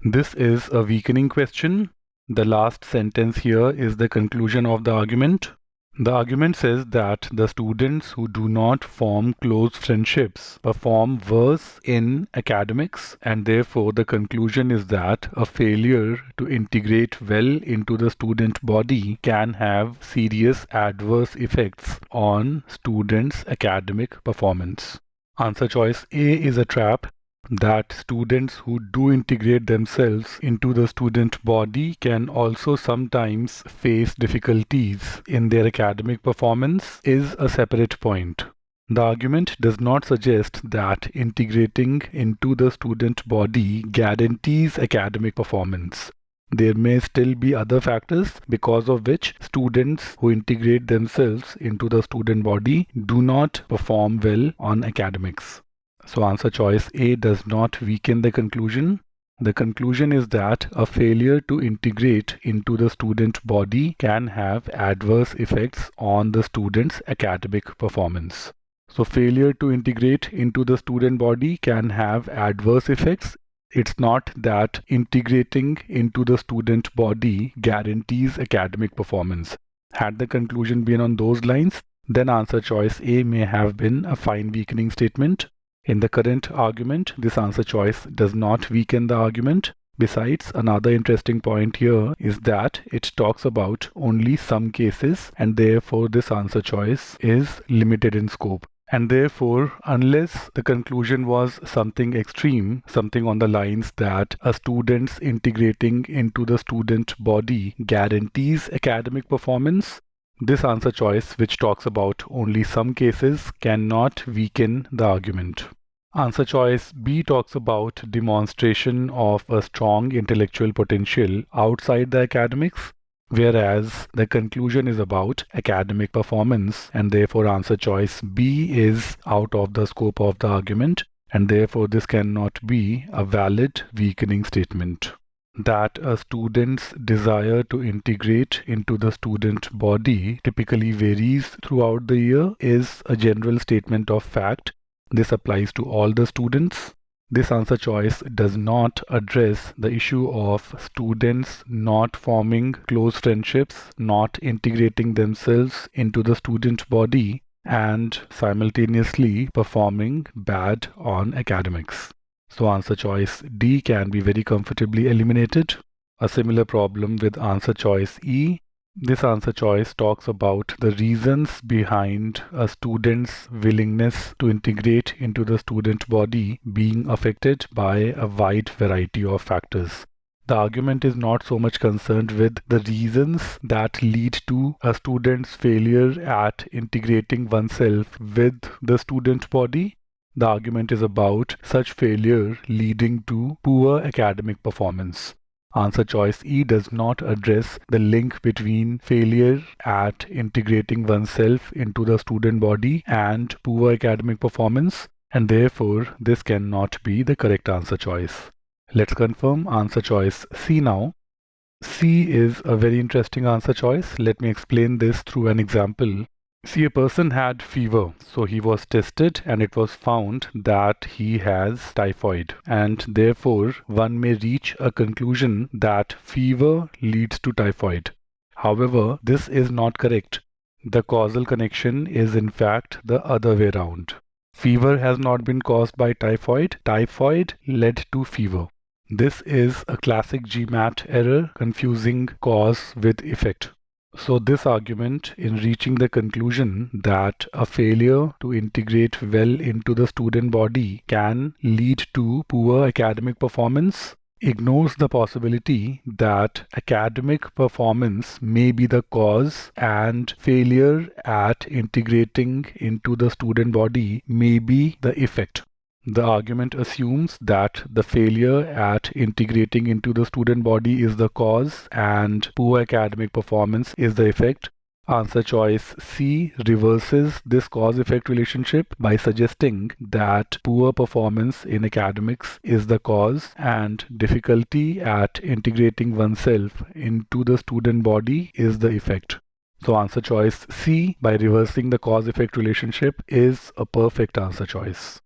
This is a weakening question. The last sentence here is the conclusion of the argument. The argument says that the students who do not form close friendships perform worse in academics, and therefore the conclusion is that a failure to integrate well into the student body can have serious adverse effects on students' academic performance. Answer choice A is a trap, that students who do integrate themselves into the student body can also sometimes face difficulties in their academic performance is a separate point. The argument does not suggest that integrating into the student body guarantees academic performance. There may still be other factors because of which students who integrate themselves into the student body do not perform well on academics. So answer choice A does not weaken the conclusion. The conclusion is that a failure to integrate into the student body can have adverse effects on the student's academic performance. So failure to integrate into the student body can have adverse effects. It's not that integrating into the student body guarantees academic performance. Had the conclusion been on those lines, then answer choice A may have been a fine weakening statement. In the current argument, this answer choice does not weaken the argument. Besides, another interesting point here is that it talks about only some cases, and therefore this answer choice is limited in scope. And therefore, unless the conclusion was something extreme, something on the lines that a student's integrating into the student body guarantees academic performance, this answer choice, which talks about only some cases, cannot weaken the argument. Answer choice B talks about demonstration of a strong intellectual potential outside the academics, whereas the conclusion is about academic performance, and therefore answer choice B is out of the scope of the argument, and therefore this cannot be a valid weakening statement. That a student's desire to integrate into the student body typically varies throughout the year is a general statement of fact. This applies to all the students. This answer choice does not address the issue of students not forming close friendships, not integrating themselves into the student body, and simultaneously performing bad on academics. So answer choice D can be very comfortably eliminated. A similar problem with answer choice E. This answer choice talks about the reasons behind a student's willingness to integrate into the student body being affected by a wide variety of factors. The argument is not so much concerned with the reasons that lead to a student's failure at integrating oneself with the student body. The argument is about such failure leading to poor academic performance. Answer choice E does not address the link between failure at integrating oneself into the student body and poor academic performance, and therefore this cannot be the correct answer choice. Let's confirm answer choice C now. C is a very interesting answer choice. Let me explain this through an example. See, a person had fever, so he was tested and it was found that he has typhoid, and therefore one may reach a conclusion that fever leads to typhoid. However, this is not correct. The causal connection is in fact the other way around. Fever has not been caused by typhoid. Typhoid led to fever. This is a classic GMAT error, confusing cause with effect. So this argument, in reaching the conclusion that a failure to integrate well into the student body can lead to poor academic performance, ignores the possibility that academic performance may be the cause and failure at integrating into the student body may be the effect. The argument assumes that the failure at integrating into the student body is the cause and poor academic performance is the effect. Answer choice C reverses this cause-effect relationship by suggesting that poor performance in academics is the cause and difficulty at integrating oneself into the student body is the effect. So answer choice C, by reversing the cause-effect relationship, is a perfect answer choice.